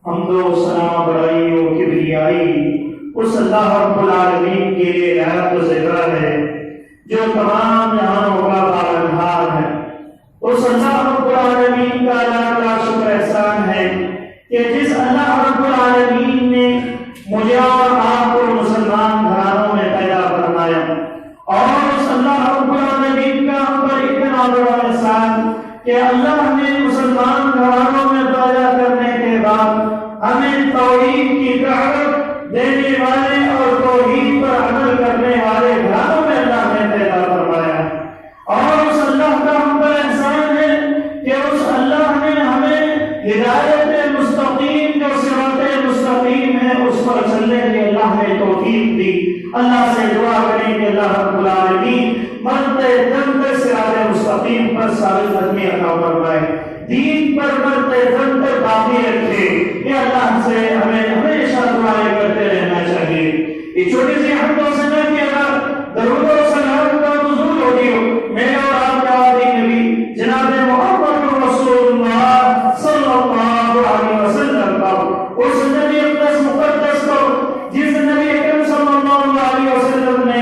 حمد و ثنا بڑائی و کبریائی اس اللہ رب العالمین کے لیے لائق و زیبا ہے جو تمام جہانوں کا پالنہار ہے۔ اس اللہ رب العالمین کا لاکھ شکر احسان ہے کہ جس اللہ رب العالمین نے مجھے اور آپ کو مسلمان گھرانوں میں پیدا فرمایا، اور اس اللہ رب العالمین کا ہم پر اتنا بڑا احسان کہ اللہ نے مسلمان گھرانوں میں پیدا کرنے کے بعد ہمیں توحید کی دعوت دینے والے اور توحید پر عمل کرنے والے گھرانوں میں اللہ نے پیدا فرمایا۔ اور اس اللہ کا ہم پر احسان ہے کہ اس اللہ نے ہمیں ہدایت مستقیم جو صراط مستقیم ہے اس پر چلنے کے اللہ نے توفیق دی۔ اللہ سے دعا کریں کہ اللہ رب العالمین مرتے دم تک صراط مستقیم پر ثابت قدمی عطا فرمائے، دین پر مرتے دم تک باقی رکھے۔ یہ اللہ سے ہمیں ہمیشہ دعائیں کرتے رہنا چاہیے۔ یہ چھوٹی سی حمد و ثنا کی اگر درود و سلام کا نزول ہوتی ہو، میرے اور آپ کے آخری نبی جناب محمد رسول اللہ صلی اللہ علیہ وسلم کا، اس نبی اقدس مقدس کو جس نبی اکرم صلی اللہ علیہ وسلم نے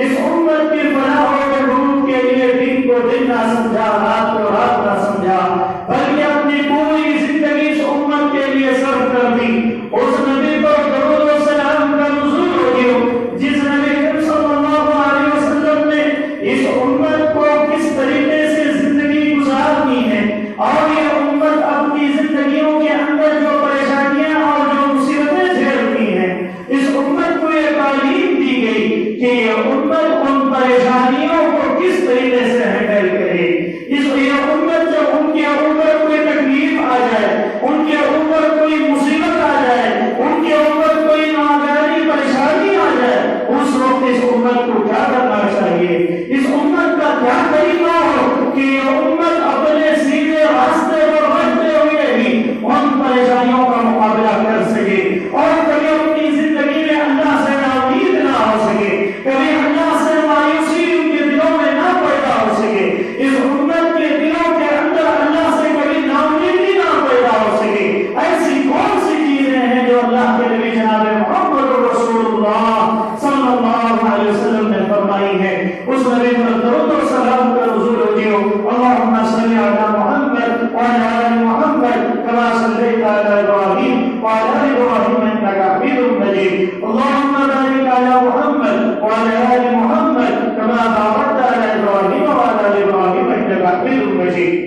اس امت کی فلاح و بہبود کے لیے دین کو دن نہ سمجھا، رات کو رات نہ سمجھا، بلکہ اپنی پوری زندگی اس امت کے لیے صرف کر دی۔ اس نبی پر درود و سلام کا نزول ہوتی ہو جس نبی اکرم صلی اللہ علیہ وسلم نے اس امت کو کس طریقے سے زندگی گزارنی ہے، اور یہ امت اپنی زندگیوں کے اندر جو پریشانیاں اور جو مصیبتیں جھیلتی ہیں، اس امت کو یہ تعلیم دی گئی کہ یہ امت ان پریشانیوں کو کس طریقے سے ہینڈل کرے۔ یہ امت جب ان کے اوپر کوئی تکلیف آ جائے، ان کے اوپر کوئی مصیبت آ جائے، ان کے اوپر کوئی ناگہانی پریشانی آ جائے، اس وقت اس امت کو کیا کرنا چاہیے، اس امت کا کیا طریقہ ہو کہ یہ امت اپنے سیدھے راستے پر رہتے ہوئے بھی ان پریشانیوں کا مقابلہ کر سکے، اور کبھی اپنی زندگی میں اللہ سے ناامید نہ ہو سکے، کبھی اللہ سے مایوسی ان کے دلوں میں نہ پیدا ہو سکے، اس امت کے دلوں کے اندر اللہ سے کبھی ناامیدی نہ پیدا ہو سکے۔ ایسی کون سی چیزیں ہیں جو اللہ کے نبی جناب محمد رسول اللہ صلی اللہ علیہ وسلم نے فرمائی ہے؟ اس نبی پر درود و سلام کا نزول ہوتی ہو، اللہم صلی علی محمد وعلی آل محمد کما صلیت علی ابراہیم وعلی آل ابراہیم انک حمید مجید، اللہم بارک علی محمد وعلی آل محمد کما بارکت علی ابراہیم وعلی آل ابراہیم انک حمید مجید۔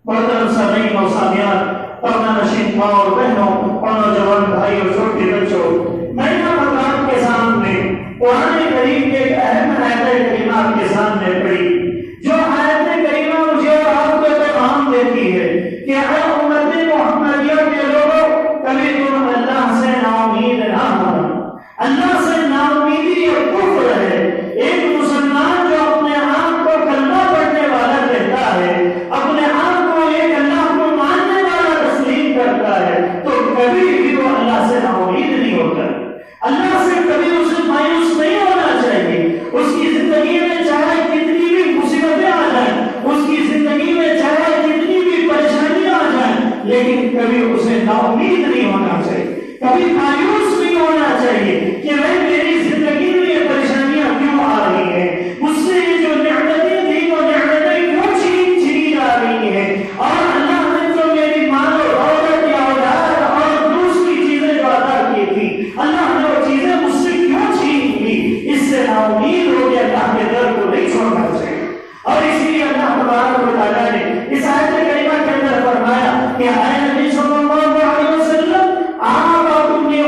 محترم سامعین و سامعات، پردہ نشین ماں اور بہنوں اور نوجوان بھائی اور چھوٹے بچوں، میں یہاں آپ کے سامنے قرآن کریم کے ایک اہم آیت کریمہ کے سامنے پڑھی، جو آیت کریمہ مجھے اور آپ کو پیغام دیتی ہے کہ اے امت محمدیہ کے لوگوں، کبھی تم اللہ سے ناامید نہ ہونا۔ اللہ سے ناامیدی یہ کفر ہے۔ ایک مسلمان جو اپنے آپ کو کلمہ پڑھنے والا کہتا ہے، اپنے آپ کو ایک اللہ کو ماننے والا تسلیم کرتا ہے، تو کبھی بھی وہ اللہ سے ناامید نہیں ہوتا۔ اللہ سے کبھی اسے مایوس نہیں ہونا چاہیے۔ اس کی زندگی میں چاہے کتنی بھی مصیبتیں آ جائیں، اس کی زندگی میں چاہے کتنی بھی پریشانیاں آ جائیں، لیکن کبھی اسے ناامید نہیں ہونا چاہیے، کبھی مایوس نہیں ہونا چاہیے کہ میری زندگی میں یہ پریشانیاں کیوں آ رہی ہیں، مجھ سے یہ جو نعمتیں تھیں وہ نعمتیں کیوں چھینی جا رہی ہیں، اور اللہ نے جو میری مال و دولت یا اولاد اور دوسری چیزیں جو عطا کی تھی، اللہ نے وہ چیزیں مجھ سے کیوں چھین لی۔ اس سے ناامید ہو کے اللہ کے در کو نہیں چھوڑنا چاہیے۔ اور اسی لیے اللہ تبارک و تعالیٰ نے اس آیت کریمہ کے اندر فرمایا کہ اے نبی صلی اللہ علیہ وسلم، آپ اپنی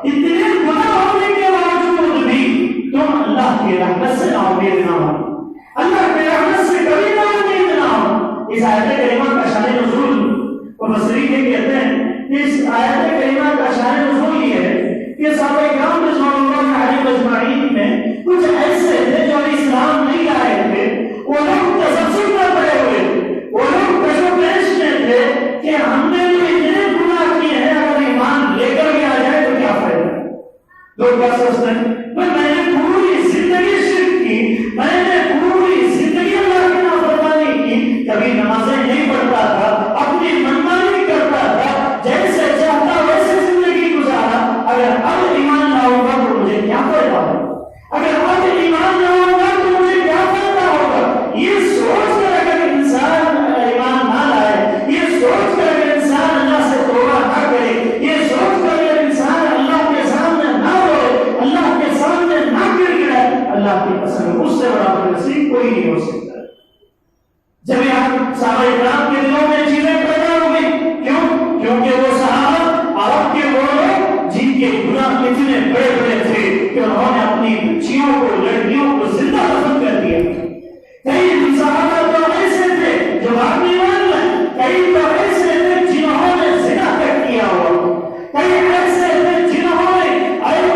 اتنے گناہ ہونے کے باوجود بھی تم اللہ کی رحمت سے امید نہ ہو، اللہ کی رحمت سے کبھی نہ امید نہ ہو۔ اس آیت کریمہ کا شان نزول مفسرین کہتے ہیں کہ اس آیت کریمہ کا شان نزول یہ ہے کہ صحابہ کرام رضوان اللہ علیہم اجمعین میں کچھ ایسے تھے جو اسلام نہیں لائے تھے، وہ لوگ تسلسل میں پڑے ہوئے تھے، وہ لوگ کشمکش میں تھے کہ ہم نے جو اتنے گناہ کیے ہیں اگر ایمان لے کر بھی آ جائے تو کیا فائدہ۔ لوگ کیا سوچتے ہیں میں نے پوری زندگی شرک کی، میں نے پوری زندگی اللہ کی نافرمانی کی، کبھی نمازیں نہیں پڑھتا تھا، اپنی منمانی کرتا تھا، جیسے چاہتا ویسے زندگی گزارا، اگر اب ایمان لاؤں گا تو مجھے کیا فائدہ ہوگا، اگر اب ایمان لاؤں گا تو مجھے کیا فائدہ ہوگا۔ یہ سوچ کر اگر انسان ایمان نہ لائے، یہ سوچ کر اگر انسان اللہ سے توبہ نہ کرے، یہ سوچ کر اگر انسان اللہ کے سامنے نہ روئے، اللہ کے سامنے نہ گر گرے، اللہ کی قسم اس سے بڑا نصیب کوئی نہیں ہو سکتا۔ جب یہاں صحابہ کرام کے دلوں میں چیزیں پیدا ہو گئی، کیوں؟ کیونکہ وہ صحابہ عرب کے وہ لوگ جن کے گناہ اتنے بڑے بڑے تھے کہ انہوں نے اپنی بچیوں کو، لڑکیوں کو زندہ دفن کر دیا۔ کئی صحابہ تو ایسے تھے جو بعد میں ایمان لائے، کئی تو ایسے تھے جنہوں نے زنا تک کیا ہوا، کئی ایسے تھے جنہوں نے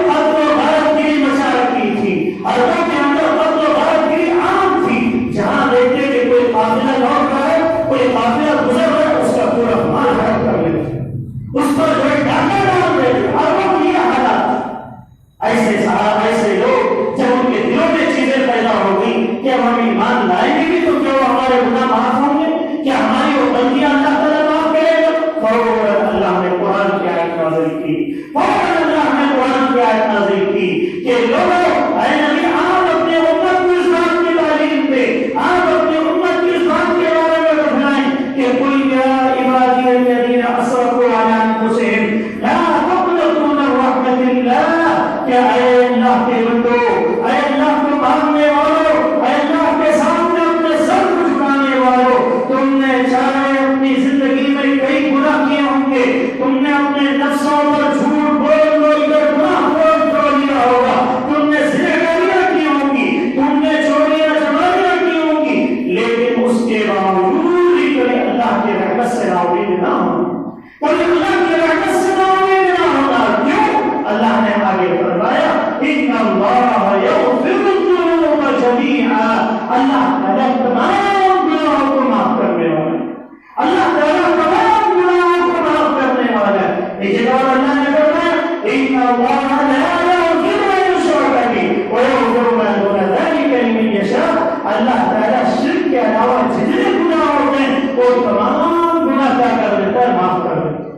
قتل و غارت گیری مچا رکھی تھی۔ عربوں کے اندر قتل و غارت گیری عام تھی، جہاں دیکھتے کہ کوئی قافلہ لوٹ رہا ہے، کوئی قافلہ گزر رہا ہے، اس کا پورا مال ہڑپ کر لیتے، اس پر جو ڈاکہ ڈال دیتے۔ عربوں کی یہ حالات، ایسے صحابہ، ایسے لوگ جب ان کے دلوں میں چیزیں پیدا ہو گئی کہ ہم ایمان لائیں گے بھی تو کیا وہ ہمارے گناہ معاف ہوں گے، کیا ہماری وہ غلطیاں اللہ تعالیٰ معاف کرے گا؟ فوراً اللہ نے قرآن کی آیت نازل کی، فوراً اللہ نے قرآن کی آیت نازل کی کہ لوگوں، اے نبی آپ اپنے امت کو اس بات کی تعلیم دے، آپ اپنے امت کی اس بات کے بارے میں بتائیں کہ قل یا عبادی الذین اسرفوا علی انفسہم لا تقنطوا من رحمۃ اللہ، کہ اے اللہ کے بندو، اے اللہ کو ماننے والوں، اے اللہ کے سامنے اپنے سر کو جھکانے والوں، تم نے چاہے اپنی زندگی میں کئی گناہ کیے ہوں گے، تم نے اپنے نفسوں پر جھوٹ بول بول کر گناہ کھول لیا ہوگا، تم نے زناکاریاں کی ہوں گی، تم نے چوریاں چماریاں کی ہوں گی، لیکن اس کے باوجود بھی کبھی اللہ کی رحمت سے ناامید نہ ہونا، کبھی اللہ کی رحمت سے ناامید نہ ہونا۔ کیوں؟ اللہ نے آگے فرمایا ان اللہ یغفر الذنوب جميعا، اللہ تعالیٰ تمام گناہوں کو معاف کرنے والا ہے، اللہ تعالیٰ تمام گناہوں کو معاف کرنے والا ہے۔ لیکن اور اللہ نے فرمایا ان اللہ لا یغفر ان یشرک به ویغفر ما دون ذلک لمن یشاء، اللہ تعالیٰ شرک کے علاوہ جتنے گناہ ہوتے ہیں وہ تمام گناہ کیا کر دیتا ہے، معاف کر دیتا ہے۔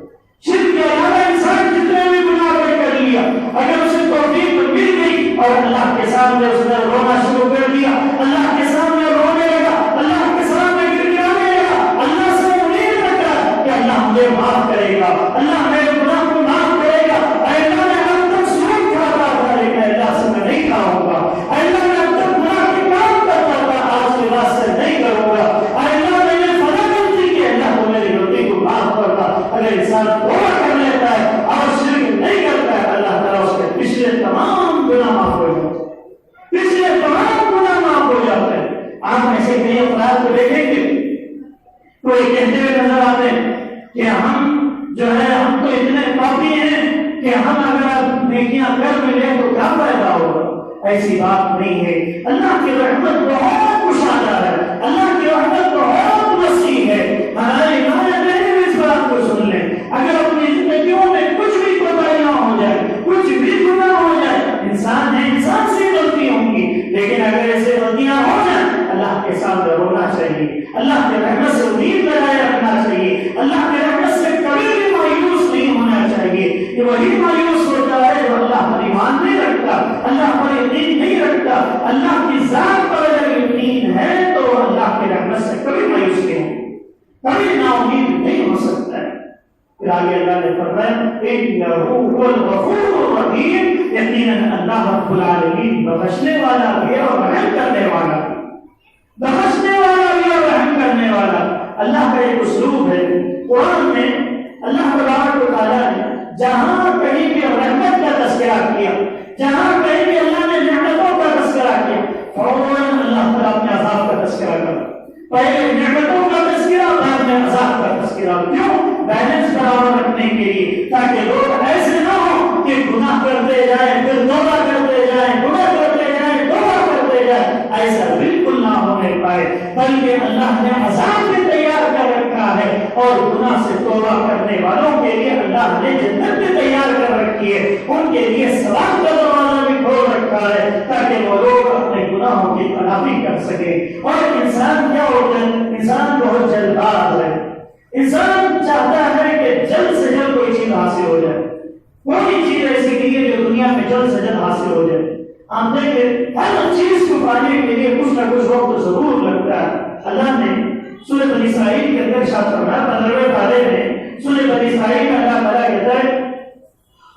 شرک کے علاوہ انسان جتنے بھی گناہ کر لیا، اگر اسے توفیق مل گئی اور اللہ کے سامنے اس نے رونا شروع کر دیا، اللہ کے سامنے رونے لگا، اللہ کے سامنے گڑگڑانے لگا، اللہ سے امید رکھا کہ اللہ مجھے معاف کرے گا، اللہ میرے گناہ کو معاف کرے گا، اے اللہ میں اب تک سود کھاتا تھا لیکن اللہ سے میں نہیں کھاؤں گا، اے اللہ میں اب تک گناہ کے کام کرتا تھا آج کے بعد سے نہیں کروں گا، اے اللہ میں نے فلاں غلطی کی، اللہ تو میری غلطی کو معاف کرتا۔ اگر انسان توبہ کر لیتا ہے اور شرک نہیں کرتا ہے، اللہ تعالیٰ اس کے پچھلے تمام گناہ معاف ہو جاتے ہیں، پچھلے تمام گناہ معاف ہو جاتے ہیں۔ آپ ایسے کئی افراد کو دیکھیں گے تو یہ کہتے ہوئے نظر آتے ہیں کہ ہم جو ہے ہم تو اتنے کافی ہیں کہ ہم اگر نیکیاں کر بھی لیں تو کیا فائدہ ہوگا۔ ایسی بات نہیں ہے، اللہ کی رحمت بہت کشادہ ہے، اللہ کی رحمت بہت وسیع ہے۔ ہمارے اس بات کو سن لیں، اگر اپنی زندگیوں میں کچھ بھی کوتاہیاں ہو جائے، کچھ بھی گناہ ہو جائے، انسان ہے، انسان سے غلطی ہوں گی، لیکن اگر ایسے غلطیاں ہو جائیں اللہ کے سامنے رونا چاہیے، اللہ کے رحمت سے امید لگائے رکھنا چاہیے، اللہ کے رحمت سے کبھی بھی مایوس نہیں ہونا چاہیے۔ یہ وہی مایوس ہوتا ہے جو اللہ پر ایمان نہیں رکھتا، اللہ پر یقین نہیں رکھتا، اللہ کی ذات پر اگر یقین ہے تو اللہ کی رحمت سے کبھی مایوس نہیں ہوگا، کبھی نا امید نہیں ہو سکتا ہے۔ پھر آگے اللہ نے فرمایا انہ هو الغفور الرحیم، یقیناً اللہ رب العالمین بخشنے والا بھی اور رحم کرنے والا بھی، بخشنے والا بھی اور رحم کرنے والا۔ اللہ کا ایک اسلوب ہے قرآن میں، اللہ تبارک و تعالیٰ نے جہاں کہیں بھی رحمت کا تذکرہ کیا، جہاں کہیں بھی اللہ نے نعمتوں کا تذکرہ کیا، فوراً اللہ تعالیٰ اپنے عذاب کا تذکرہ کر، پہلے نعمتوں کا تذکرہ، بعد میں عذاب کا تذکرہ۔ کیوں؟ بیلنس برابر رکھنے کے لیے، تاکہ لوگ ایسے نہ ہوں کہ گناہ کرتے جائیں پھر توبہ کرتے جائیں، گناہ کرتے جائیں توبہ کرتے جائیں، ایسا بالکل نہ ہونے پائے، بلکہ اللہ نے عذاب بھی تیار کر رکھا ہے اور گناہ سے توبہ کرنے والوں کے لیے اللہ نے جنت بھی تیار کر رکھی ہے، ان کے لیے ثواب کا دروازہ بھی کھول رکھا ہے تاکہ وہ لوگ اپنے گناہوں کی تلافی کر سکیں۔ اور انسان کیا ہوتا ہے؟ انسان بہت جلد باز ہے، انسان چاہتا ہے کہ جلد سے جلد کوئی چیز حاصل ہو جائے، کوئی چیز ایسی نہیں ہے جو دنیا میں جلد سے جلد حاصل ہو جائے۔ آپ دیکھیں ہر چیز کو پانے کے لیے کچھ نہ کچھ وقت ضرور لگتا ہے۔ اللہ نے سورہ بنی اسرائیل کے اندر ارشاد فرمایا 15ویں پارے میں سورہ بنی اسرائیل میں اللہ تعالیٰ کہتا ہے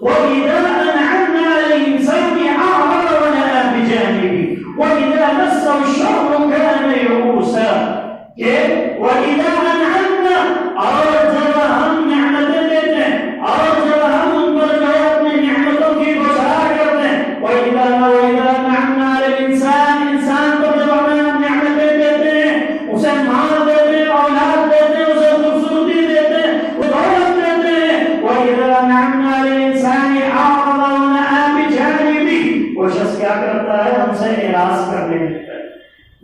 وَإِذَا أَنْعَمْنَا عَلَى الْإِنسَانِ أَعْرَضَ وَنَأَىٰ بِجَانِبِهِ وَإِذَا مَسَّهُ الشَّرُّ كَانَ يَئُوسًا، کہ وَإِذَا أَنْعَمْنَا، اور جب ہم نعمتیں دیتے ہیں اور جب ہم ان پر جو ہے اپنے نعمتوں کی بشارت کرتے ہیں، وَإِذَا أَنْعَمْنَا عَلَى الْإِنسَانِ، انسان کو جب ہم نعمتیں دیتے ہیں، اسے مال دیتے ہیں، اولاد دیتے ہیں، اسے خوبصورتی دیتے ہیں، وہ دولت دیتے ہیں، وَإِذَا أَنْعَمْنَا عَلَى الْإِنسَانِ أَعْرَضَ وَنَأَىٰ بِجَانِبِهِ، وہ شخص کیا کرتا ہے؟ ہم سے اعراض کرنے لگتا ہے،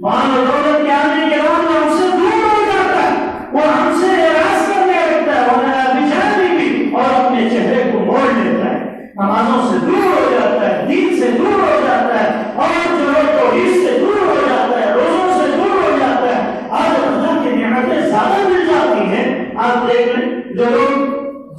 مال و دولت کے آنے کے بعد وہ ہم سے دور ہو جاتا ہے، وہ ہم سے اعراض کرنے لگتا ہے، وَنَأَىٰ بِجَانِبِهِ، اور اپنے چہرے کو موڑ لیتا ہے، نمازوں سے دور ہو جاتا ہے، دین سے دور ہو جاتا ہے، اور جو ہے توحید سے دور ہو جاتا ہے، روزوں سے دور ہو جاتا ہے۔ آج اللہ کی نعمتیں زیادہ مل جاتی ہیں، آپ دیکھ لیں جو لوگ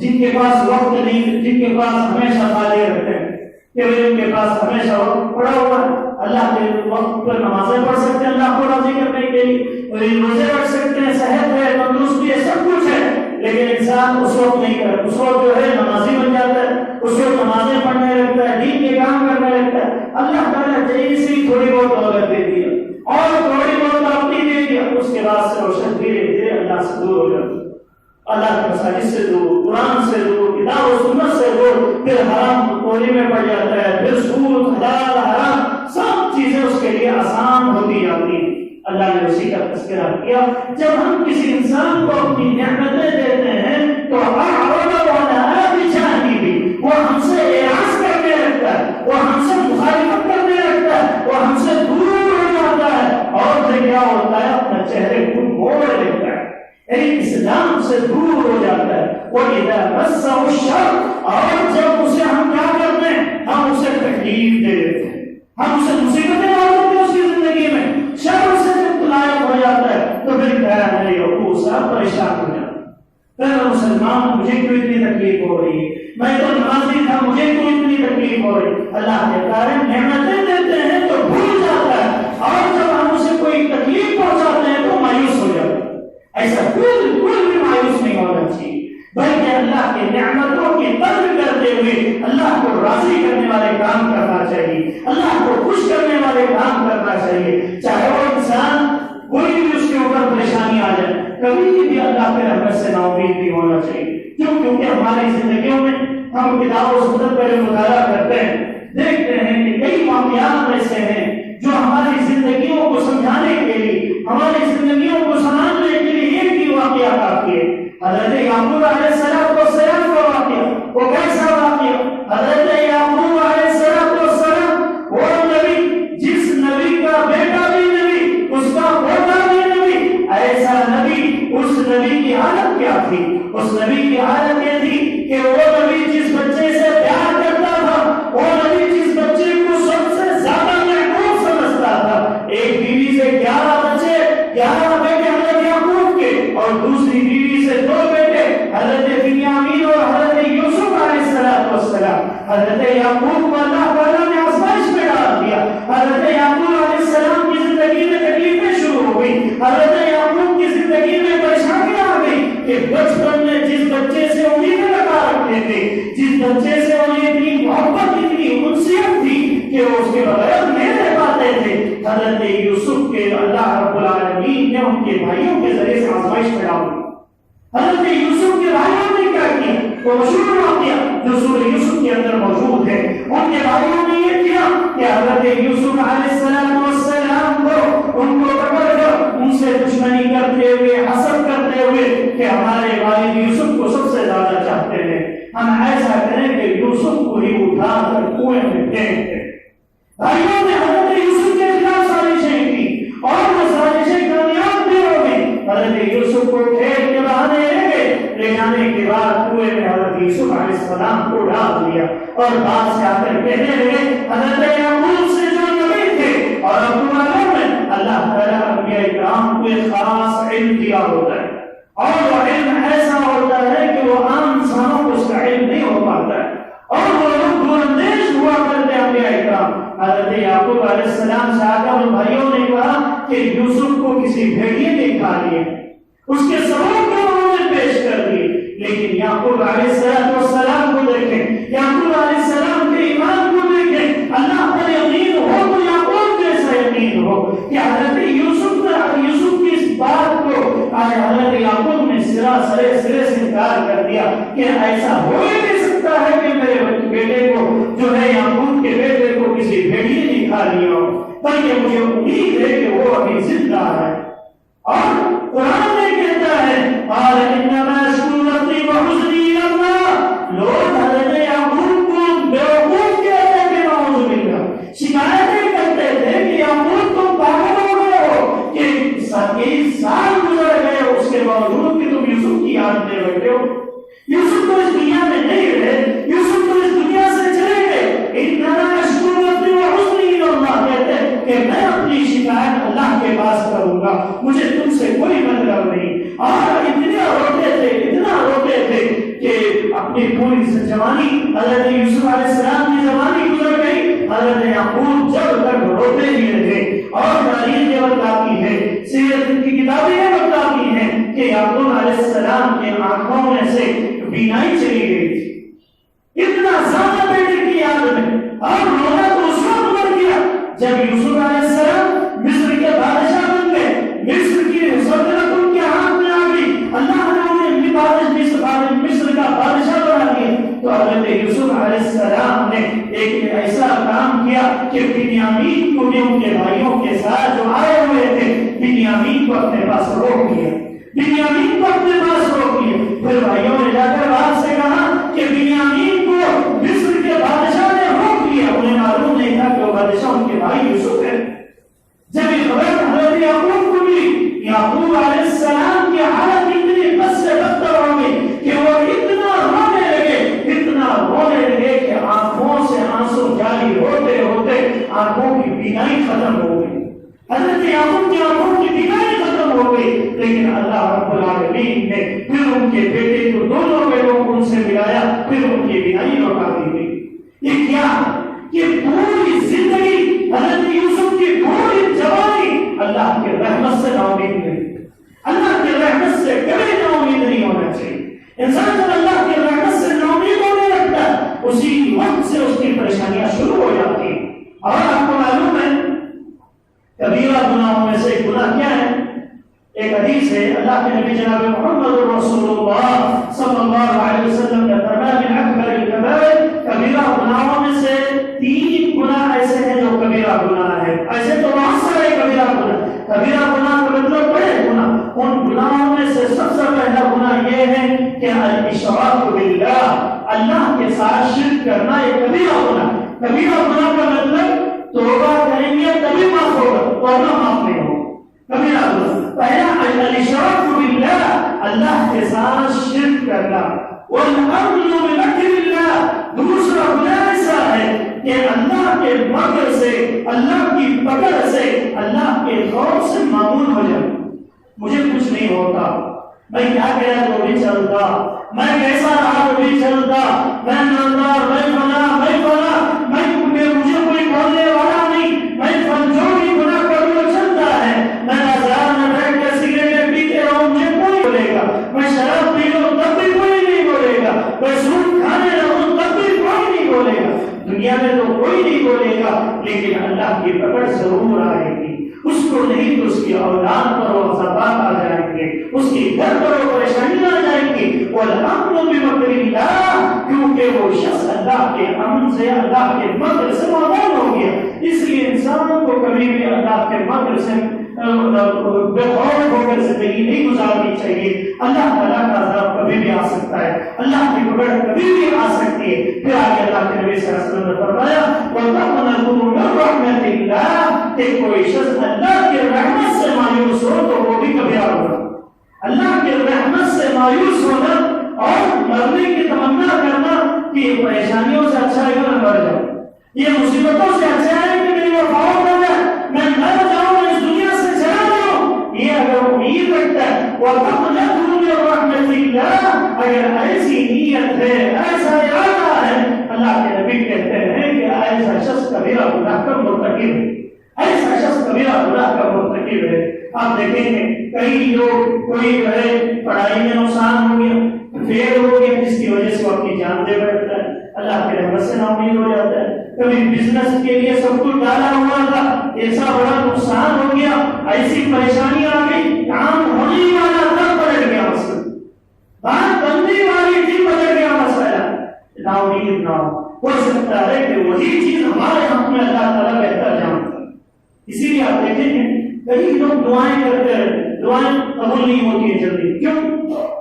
جن کے پاس وقت نہیں، جن کے پاس ہمیشہ خالی رہتے ہیں کہ ان کے پاس ہمیشہ وقت پڑا ہوا ہے، اللہ کے وقت پر نمازیں پڑھ سکتے ہیں اللہ کو راضی کرنے کے لیے، اور روزے رکھ سکتے ہیں، صحت ہے، تندرستی ہے، سب کچھ ہے، لیکن انسان اس وقت نہیں کرتا، اس وقت جو ہے نمازی بن جاتا ہے، اس وقت نمازیں پڑھنے لگتا ہے، دین کے کام کرنے لگتا ہے۔ اللہ تعالیٰ جیسے ہی تھوڑی بہت دولت دے دیا اور تھوڑی بہت ترقی دے دیا، اس کے بعد سے روشن دھیرے دھیرے اللہ سے دور ہو جاتا ہے، اللہ کے مساجد سے دور، قرآن سے دور، کتاب و سنت سے دور، پھر حرام کوری میں پڑ جاتا ہے، پھر سود، حلال، حرام، سب چیزیں اس کے لیے آسان ہوتی جاتی ہیں۔ اللہ نے اسی کا تذکرہ کیا، جب ہم کسی انسان کو اپنی نعمتیں دیتے ہیں تو أَعْرَضَ وَنَأَىٰ بِجَانِبِهِ، وہ ہم سے اعراض کرنے لگتا ہے، وہ ہم سے مخالفت کرنے لگتا ہے، وہ ہم سے دور ہو جاتا ہے، اور پھر کیا ہوتا ہے؟ اپنے چہرے کو موڑ لیتا ہے، یعنی اسلام سے دور ہو جاتا ہے۔ وَإِذَا مَسَّهُ الشَّرُّ، اور جب اسے ہم کیا کرتے ہیں؟ ہم اسے تکلیف دے دیتے ہیں، ہم اسے مصیبتیں ڈال دیتے ہیں اس کی زندگی میں، شر سے جب طلائق ہو جاتا ہے تو پھر کہنا ہے یعوسا، پریشان ہو جاتا ہے، پھر مسلمان مجھے کیوں اتنی تکلیف ہو رہی ہے، میں تو نمازی تھا مجھے کیوں اتنی تکلیف ہو رہی ہے۔ اللہ کہتا ہے نعمتیں دیتے ہیں تو بھول جاتا ہے، اور جب ہم اسے کوئی تکلیف پہنچاتے ہیں تو مایوس ہو جاتا ہے۔ ایسا بالکل بھی مایوس نہیں ہونا چاہیے، بلکہ اللہ کی نعمتوں کی قدر کرتے ہوئے اللہ کو راضی کرنے والے کام کرنا چاہیے، اللہ کو خوش کرنے والے کام کرنا چاہیے، چاہے وہ انسان کوئی بھی اس کے اوپر پریشانی آ جائے، کبھی بھی اللہ کے رحمت سے نا امید نہیں ہونا چاہیے۔ کیوں؟ کیونکہ ہماری زندگیوں میں ہم کتاب و سنت پر مطالعہ کرتے ہیں، دیکھتے ہیں کہ کئی واقعات ایسے ہیں جو ہماری زندگیوں کو سمجھانے کے لیے، ہماری زندگیوں کو سنبھالنے کے لیے ایک ہی واقعہ کافی ہے۔ حضرت یعقوب علیہ السلام کا واقعہ، وہ کیسا واقعہ؟ حضرت یعقوب علیہ السلام وہ نبی جس نبی کا بیٹا بھی نبی، اس کا پوتا بھی نبی، ایسا نبی، اس نبی کی حالت کیا تھی؟ اس نبی کی حالت یہ تھی کہ وہ نبی جس بچے سے پیار کرتا تھا، وہ نبی جس بچے کو سب سے زیادہ محبوب سمجھتا تھا، ایک بیوی سے 11 بچے، 11 بیٹے حضرت یعقوب کے، اور دوسری بیوی سے 2 بیٹے حضرت بنیامین اور حضرت یوسف علیہ السلام۔ حضرت یعقوب کو اللہ تعالیٰ نے آزمائش میں ڈال دیا، حضرت یعقوب علیہ السلام کی زندگی میں تکلیفیں شروع ہو گئی، حضرت یعقوب کی زندگی میں پریشانیاں آ گئی کہ بچپن میں جس بچے سے امیدیں لگا رکھتے تھے، جس بچے سے انہیں اتنی محبت، اتنی انسیت تھی کہ وہ اس کے بغیر نہیں رہ پاتے تھے، حضرت یوسف کے اللہ رب العالمین نے ان کے بھائیوں کے ذریعے سے آزمائش میں ڈال دی۔ حضرت یوسف کے بھائیوں نے کیا کیا؟ وہ مشہور واقعہ جو حضرت یوسف علیہ السلام کو ان کو پکڑ کر ان سے دشمنی کرتے ہوئے حسد کرتے ہوئے کہ ہمارے والد یوسف کو سب سے زیادہ چاہتے ہیں، ہم ایسا کریں کہ یوسف کو ہی اٹھا کر کنویں میں پھینک دیں۔ بھائیوں نے حضرت یوسف کے خلاف سازشیں کی اور وہ سازشیں کامیاب بھی ہو گئی۔ حضرت یوسف کو کھیل کے بہانے لے جانے کے بعد کنویں میں حضرت یوسف علیہ السلام کو ڈال دیا اور بعد سے آ کر کہنے لگے حضرت یعقوب سے جو نبی تھے اور ابو معلوم ہے اللہ تعالیٰ انبیاء کرام کو ایک خاص علم دیا ہوتا ہے اور وہ علم ایسا ہوتا ہے کہ وہ عام انسانوں کو اس کا علم نہیں ہو پاتا ہے اور وہ لوگ دور اندیش ہوا کرتے ہیں انبیاء کرام۔ حضرت یعقوب علیہ السلام سے آ کر ان بھائیوں نے کہا کہ یوسف کو کسی بھیڑیے نے کھا لیا، اس کے سبب کو انہوں نے پیش کر دی، لیکن یعقوب علیہ السلام کو دیکھیں، یعقوب علیہ السلام کے ایمان کو دیکھیں، اللہ پر یقین ہو تو یعقوب جیسا یقین ہو کہ حضرت یوسف کی اس بات کو آج حضرت یعقوب نے سرے سے انکار کر دیا کہ ایسا ہو ہی نہیں سکتا ہے کہ میرے بیٹے کو جو ہے یعقوب کے بیٹے کو کسی بھیڑیے نے کھا لیا ہو، بلکہ مجھے امید ہے کہ وہ ابھی زندہ ہے۔ اور قرآن میں کہتا ہے قال انما اشکو بثی وحزنی الی اللہ، لوگ حضرت یعقوب کو بیوقوف کہتے تھے، نعوذ باللہ، شکایتیں کرتے تھے کہ یعقوب تم پاگل ہو گئے ہو کہ 21 سال گزر گئے اس کے باوجود کہ تم یوسف کی یاد لے بیٹھے ہو، یوسف تو اس دنیا میں نہیں رہے، یوسف تو اس دنیا سے چلے گئے۔ انما اشکو بثی وحزنی الی اللہ کہتے کہ میں اپنی شکایت اللہ کے پاس کروں گا، مجھے تم سے کوئی مطلب نہیں۔ اور اتنا روتے تھے کہ اپنی پوری جوانی حضرت یوسف علیہ السلام کی زمانی گزر گئی، حضرت یعقوب جب تک روتے ہی رہے۔ اور تاریخ یہ بتاتی ہے، سیرت کی کتابیں یہ بتاتی ہیں کہ یعقوب علیہ السلام کے آنکھوں میں سے بینائی چلی گئی تھی، اتنا زیادہ بیٹے کی یاد میں، اور رونا تو اس وقت بڑھ گیا جب یوسف علیہ السلام مصر کے بادشاہ بن گئے، مصر کی سلطنت ان کے ہاتھ میں آ گئی، اللہ نے انہیں مصر کا بادشاہ بنا دیا۔ تو حضرت یوسف علیہ السلام نے ایک ایسا کام کیا کہ بنیامین کو بھی ان کے بھائیوں کے ساتھ جو آئے ہوئے تھے، بنیامین کو اپنے پاس روک لیا، بنیامین کو اپنے پاس روک لیا۔ پھر بھائیوں نے جا کر باپ سے کہا کہ بنیامین کو مصر کے بادشاہ نے روک لیا، انہیں معلوم نہیں تھا کہ وہ بادشاہ ان کے بھائی یوسف ہے۔ جب یہ خبر حضرت یعقوب کو ملی، یعقوب علیہ السلام کی حالت اتنی بد سے بدتر ہو گئی کہ وہ اتنا رونے لگے کہ آنکھوں سے آنسو جاری ہوتے ہوتے آنکھوں کی بینائی ختم ہو گئی۔ حضرت یعقوب کی آنکھوں کی بینائی ختم ہو گئی، لیکن اللہ رب العالمین نے پھر ان کے بیٹے کو، دونوں بیٹوں کو ان سے ملایا، پھر ان کی بینائی لوٹا دی گئی۔ یہ کیا کہ پوری زندگی حضرت یوسف کی پوری جوانی اللہ کے رحمت سے ناامید نہیں، اللہ کی رحمت سے کبھی ناامید نہیں ہونا چاہیے۔ انسان جب اللہ کی رحمت سے ناامید ہونے لگتا ہے، اسی وقت سے اس کی پریشانیاں شروع ہو جاتی ہیں۔ اور آپ کو معلوم ہے کبیرہ گناہوں میں سے گناہ کیا ہے؟ ایک حدیث ہے، اللہ کے نبی جناب محمد رسول اللہ صلی اللہ علیہ وسلم نے فرمایا کہ اکبر الکبائر، کبیرہ گناہوں میں سے 3 گناہ ایسے ہیں جو کبیرہ گناہ ہے۔ ایسے تو بہت سارے کبیرہ گناہ، کبیرہ گناہ کا مطلب بڑے گناہ، ان گناہوں میں سے سب سے پہلا گناہ یہ ہے کہ الاشراک باللہ، اللہ کے ساتھ شرک کرنا ایک کبیرہ گناہ۔ کبیرہ گناہ کا مطلب توبہ کریں گے تبھی معاف ہوگا، ورنہ معاف نہیں ہوگا۔ کبیرہ گناہ پہلا الاشراک باللہ، اللہ کے ساتھ شرک کرنا، والامن بمکر اللہ، دوسرا گناہ ایسا ہے کہ اللہ کے مکر سے، اللہ کی پکڑ سے، اللہ کے خوف سے معمول ہو جائے۔ مجھے کچھ نہیں ہوتا، میں کیا کہا تو بھی چلتا، میں کیسا رہا تو بھی چلتا، میں نامدار، میں فلاں، مجھے کوئی بولنے والا نہیں، میں جو بھی گناہ کروں وہ چلتا ہے، میں بازار میں بیٹھ کر سگریٹیں پیتے رہوں مجھے کوئی بولے گا، میں شراب پی لوں تب بھی کوئی نہیں بولے گا، میں سود کھانے لگوں تب بھی کوئی نہیں بولے گا، دنیا میں تو کوئی نہیں بولے گا، لیکن اللہ کی پکڑ ضرور آئے گی۔ اس کو نہیں تو اس کی اولاد پر وہ عذابات آ جائیں گے، اس کی گھر پر وہ پریشانیاں آ جائیں گی۔ والامن بمکر اللہ، کیوں کیونکہ وہ شخص اللہ کے امن سے، اللہ کے مکر سے مامون ہو گیا۔ اس لیے انسان کو کبھی بھی اللہ کے مکر سے بے خوف ہو کر زندگی نہیں گزارنی چاہیے۔ اللہ تعالیٰ کا عذاب کبھی بھی آ سکتا ہے، اللہ کی پکڑ کبھی بھی آ سکتی ہے۔ پھر آگے اللہ کے نبی صلی اللہ علیہ وسلم نے فرمایا وَتَقْنَطُوا مِن رَحْمَتِ اللَّهِ، کہ کوئی شخص اللہ کی رحمت سے مایوس ہو تو وہ بھی کبھی ہوگا۔ اللہ کی رحمت سے مایوس ہونا اور مرنے کی تمنا کرنا کہ یہ پریشانیوں سے اچھا ہے کہ میں مر جاؤں، یہ مصیبتوں سے اچھا ہے کہ میری وفات ہو جائے، میں مر جاؤں، میں اس دنیا سے چلا جاؤں، یہ اگر امید رکھتا ہے وَتَقْنَطُوا مِن رَحْمَتِ اللَّهِ، اگر ایسی نیت ہے، ایسا ارادہ ہے، اللہ کے نبی کہتے ہیں کہ ایسا شخص کبیرہ گناہ کا مرتکب ہے، ایسا شخص کبیرہ گناہ کا مرتکب ہے۔ آپ دیکھیں گے کئی لوگ، کوئی جو ہے پڑھائی میں نقصان ہو گیا، فیل ہو گیا، جس کی وجہ سے وہ اپنی جان دے بیٹھتا ہے، اللہ کے رحمت سے ناامید ہو جاتا ہے۔ کبھی بزنس کے لیے سب کچھ ڈالا ہوا تھا، ایسا بڑا نقصان ہو گیا، ایسی پریشانی آ گئی، کام ہونے والا تب پلٹ گیا مسئلہ، بات بننے والی تھی پلٹ گیا مسئلہ۔ ناامید نہ ہو سکتا ہے کہ وہی چیز ہمارے حق میں اللہ تعالیٰ بہتر جانتا ہے۔ اسی لیے آپ دیکھیں گے کئی لوگ دعائیں کرتے ہیں، دعائیں قبول نہیں ہوتی ہیں جلدی، کیوں؟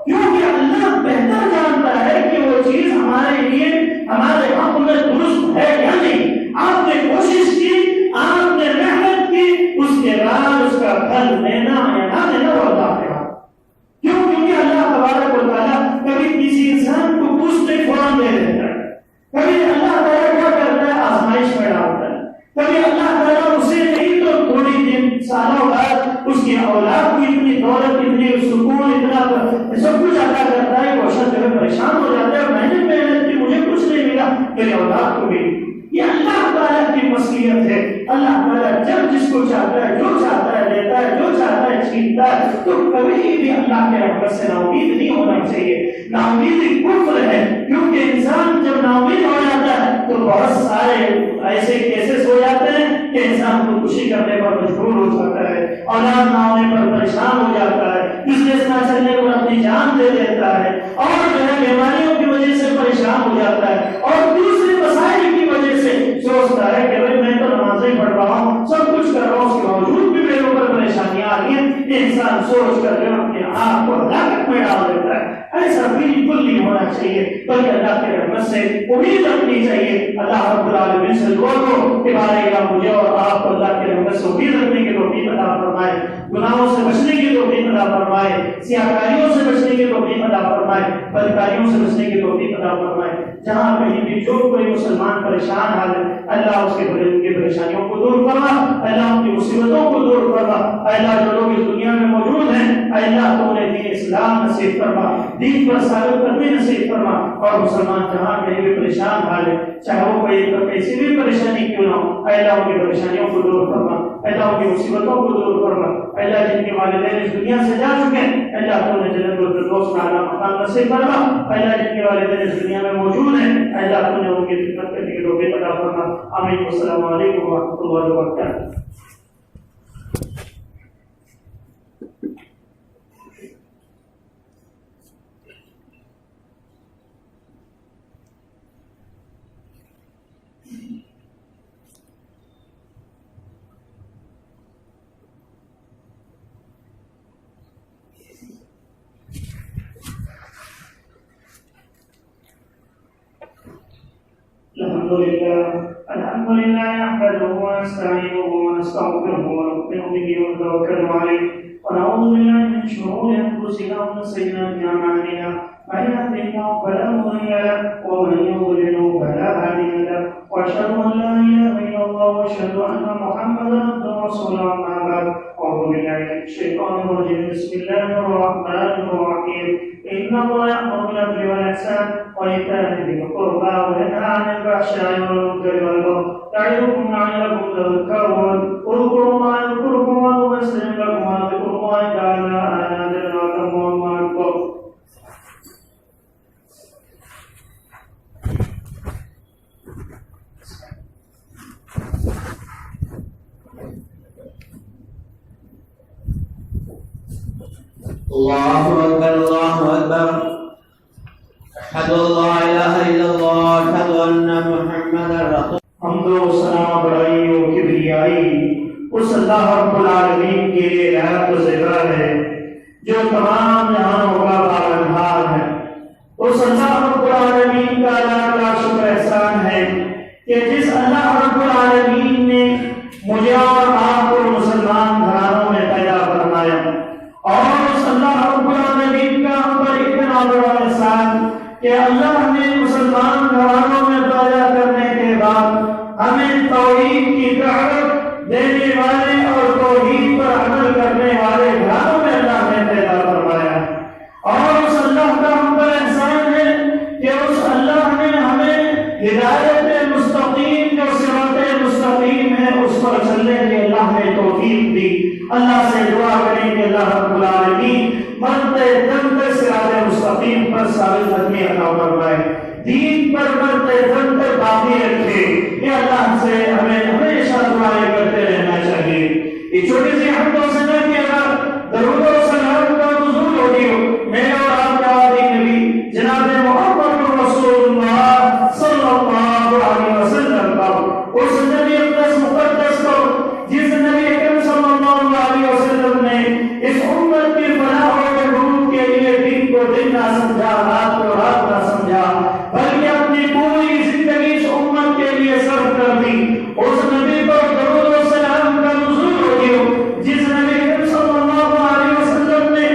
کیونکہ اللہ بہتر جانتا ہے کہ وہ چیز ہمارے لیے، ہمارے حق میں درست ہے یا نہیں۔ آپ نے کوشش کی، آپ نے محنت کی، اس کے بعد اس کا پھل لینا یا نہ لینا وہ اللہ کے ہاتھ۔ کیوں؟ کیونکہ اللہ تبارک و تعالیٰ کبھی کسی انسان کو پوچھتے فوراً دے دیتا ہے، کبھی اللہ تعالیٰ کیا کرتا ہے آزمائش میں ڈالتا ہے، کبھی اللہ تعالیٰ اسے نہیں تو تھوڑی دن سالوں بعد اس کی اولاد کو اتنی دولت، اتنی سکون، اتنا سب کچھ عطا کرتا ہے، وہ شخص جو پریشان ہو جاتا ہے، میں نے محنت کی مجھے کچھ نہیں ملا، میری اولاد کو ملی۔ یہ اللہ تعالیٰ کی مصلحت ہے۔ اللہ تعالیٰ جب جس کو چاہتا ہے، جو چاہتا ہے دیتا ہے، جو چاہتا ہے چھینتا ہے، تو کبھی بھی اللہ کے رحمت سے نا امید نہیں ہونا چاہیے۔ نا امیدی کفر ہے، کیونکہ انسان جب نا امید ہو جاتا ہے تو بہت سارے ایسے کیسز ہو جاتے ہیں کہ انسان کو خوشی کرنے پر مجبور ہو جاتا ہے، اولاد نہ ہونے پر پریشان ہو جاتا ہے، بزنس نہ چلنے پر اپنی جان دے دیتا ہے، اور جو ہے بیماریوں کی وجہ سے پریشان ہو جاتا ہے، اور دوسرے مسائل کی وجہ سے سوچتا ہے کہ بھائی میں تو نمازیں پڑھ رہا ہوں، سب کچھ کر رہا ہوں، اس کے باوجود بھی میرے اوپر پریشانیاں آ رہی ہیں۔ یہ انسان سوچ کر جو اپنے آپ کو ہلاکت میں ڈال دیتا ہے۔ ایسا بالکل نہیں ہونا چاہیے، بلکہ اللہ کے رحمت سے امید رکھنی چاہیے۔ اللہ رب العالمین سے دعا کرو کہ بارے اللہ مجھے اور آپ کو اللہ کے رحمت سے امید رکھنے کی توفیق عطا فرمائے، گناہوں سے بچنے کی توفیق عطا فرمائے، سیاہکاریوں سے بچنے کی توفیق عطا فرمائے، بدکاریوں سے بچنے کی توفیق عطا فرمائے۔ جہاں کہیں بھی جو کوئی مسلمان پریشان حال ہے، اللہ اس کے پریشانیوں کو دور فرما، اللہ ان کی مصیبتوں کو دور فرما۔ اللہ جو لوگ اس دنیا میں موجود ہیں، اللہ تو انہیں دین اسلام نصیب فرما، دین پر ثابت قدمی نصیب فرما، اور مسلمان جہاں کہیں بھی پریشان حال ہے، چاہے وہ کیسی بھی پریشانی کیوں نہ ہو، اللہ ان کی پریشانیوں کو دور فرما، اللہ ان کی مصیبتوں کو دور فرما۔ اللہ جن کے والدین اس دنیا سے جا چکے ہیں، اللہ تو انہیں جنت الفردوس کا اعلیٰ مقام نصیب فرما۔ اللہ جن کے والدین اس دنیا میں موجود ہیں، اللہ تو انہیں ان کی خدمت کرنے کی توفیق عطا فرما۔ آمین۔ السلام علیکم ورحمۃ اللہ وبرکاتہ۔ الحمد لله نحمده ونستعينه ونستغفره ونؤمن به ونتوكل عليه ونعوذ بالله من شرور انفسنا ومن سيئات اعمالنا من يهده الله فلا مضل له ومن يضلل فلا هادي له واشهد ان لا اله الا الله واشهد ان محمدا عبده ورسوله اما بعد اعوذ بالله من الشيطان الرجيم بسم الله الرحمن الرحيم ان الله يأمر بالعدل والاحسان وإيتاء ذي القربى وينهى عن الفحشاء والمنكر والبغي يعظكم لعلكم تذكرون اذكروا الله يذكركم وادعوه يستجب لكم وذكر الله تعالى آناء الليل والله أكبر. الله أكبر الله أكبر أشهد أن لا إله إلا الله أن محمدا رسول حمد و ثنا بڑائی و کبریائی اس اللہ رب العالمین کے لیے رحمت و ذکر ہے جو تمام جہانوں کا پالنہار ہے۔ اس اللہ رب العالمین کا لاکھ شکر احسان ہے کہ جس اللہ رب العالمین نے مجھے اور آپ کو مسلمان گھرانوں میں پیدا فرمایا، اور اس اللہ رب العالمین کا ہم پر اتنا بڑا احسان کہ اللہ نے مسلمان گھرانوں میں پیدا کرنے کے بعد ہمیں توحید کی دعوت دینے والے اور توحید پر عمل کرنے والے گھرانوں میں اللہ نے پیدا فرمایا۔ اور اس اللہ کا ہم پر احسان ہے کہ اس اللہ نے ہمیں ہدایت مستقیم جو صراط مستقیم ہے اس پر چلنے کے اللہ نے توفیق دی۔ اللہ سے دعا کریں کہ اللہ رب العالمین مرتے دم تک صراط مستقیم پر ثابت قدمی عطا فرمائے، دین پر مرتے دم تک باقی رکھے۔ یہ اللہ سے ہمیں ہمیشہ دعائیں کرتے رہنا چاہیے۔ یہ چھوٹی سی حمد و ثنا کے بعد درود و سلام کا نزول ہوتی ہو میرے اور آپ کے آدھی نبی جناب محمد رسول اللہ صلی اللہ علیہ وسلم کا، اس نبی اقدس مقدس کو جس نبی اکرم صلی اللہ علیہ وسلم نے اس امت کی فلاح و بہبود کے لیے دین کو دن نہ سمجھا، رات کو رات نہ سمجھا، بلکہ اپنی پوری زندگی اس امت کے لیے صرف کر دی۔ اس نبی پر درود و سلام کا نزول ہوتی ہو جس نبی اکرم صلی اللہ علیہ وسلم نے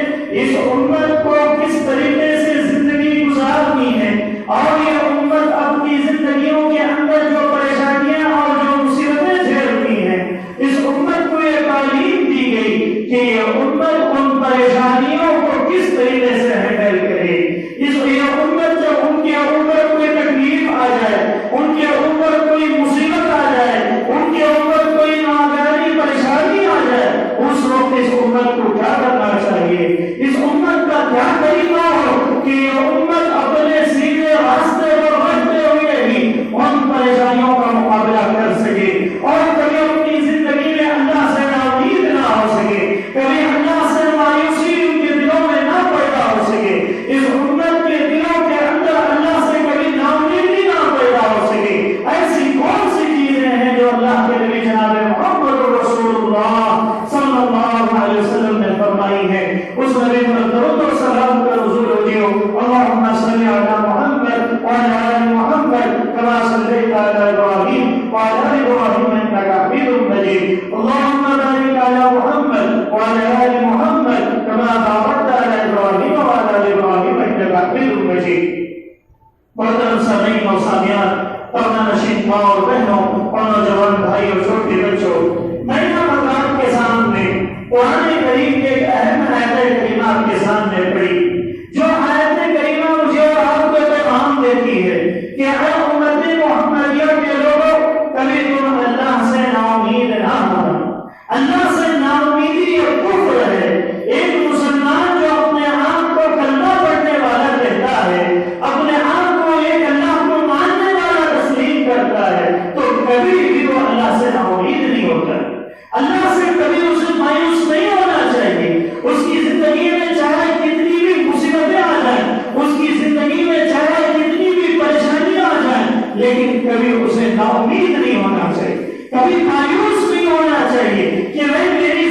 اس امت کو کس طریقے سے زندگی گزارنی ہے، اور یہ امت اپنی زندگیوں کے اندر جو پریشانیاں اور جو مصیبتیں جھیلتی ہیں، اس امت کو یہ تعلیم دی گئی کہ یہ امت ان پریشانیوں کو کس طریقے سے ہینڈل کرے۔ یہ امت جب ان کے اوپر کوئی تکلیف آ جائے، ان کے اوپر کوئی مصیبت آ جائے، ان کے اوپر کوئی ناگہانی پریشانی آ جائے، اس وقت اس امت کو کیا کرنا چاہیے، اس امت کا کیا طریقہ ہو کہ یہ امت اپنے سیدھے راستے پر رہتے ہوئے ہی ان پریشانیوں کا مقابلہ کر سکے، اور کبھی اپنی زندگی میں اللہ سے ناامید نہ ہو سکے، کبھی اللہ سے مایوسی ان کے دلوں میں نہ پیدا ہو سکے، اس امت کے دلوں کے اندر اللہ سے کبھی ناامیدی نہ پیدا ہو سکے۔ ایسی کون سی چیزیں ہیں جو اللہ کے نبی جناب محمد رسول اللہ صلی اللہ علیہ وسلم نے فرمائی ہے، اس نبی پر درود و سلام کا نزول ہوتی ہو۔ اللہم صلی علی محمد وعلی آل محمد کما صلیت علی ابراہیم وعلی آل ابراہیم انک حمید مجید۔ اللہم بارک علی محمد وعلی آل محمد کما بارکت علی ابراہیم وعلی آل ابراہیم انک حمید مجید۔ محترم سامعین و سامعات، پردہ نشین ماں اور بہنوں اور نوجوان بھائی اور چھوٹے بچوں، میں حضرات کے سامنے قرآن کریم کے ایک اہم آیت کریمہ آپ کے سامنے پڑھی، جو آیت کریمہ مجھے اور آپ کو پیغام دیتی ہے کہ اے امت محمدیہ کے لوگوں، کبھی تم اللہ سے ناامید نہ ہونا۔ اللہ سے ناامیدی یہ کفر ہے۔ ایک مسلمان جو اپنے آپ کو کلمہ پڑھنے والا کہتا ہے، اپنے آپ کو ایک اللہ کو ماننے والا تسلیم کرتا ہے، تو کبھی بھی وہ اللہ سے ناامید نہیں ہوتا۔ اللہ سے کبھی اسے مایوس نہیں ہونا چاہیے۔ اس کی زندگی میں چاہے کتنی بھی مصیبتیں آ جائیں، اس کی زندگی میں چاہے کتنی بھی پریشانیاں آ جائیں، لیکن کبھی اسے ناامید نہیں ہونا چاہیے، کبھی مایوس نہیں ہونا چاہیے کہ میری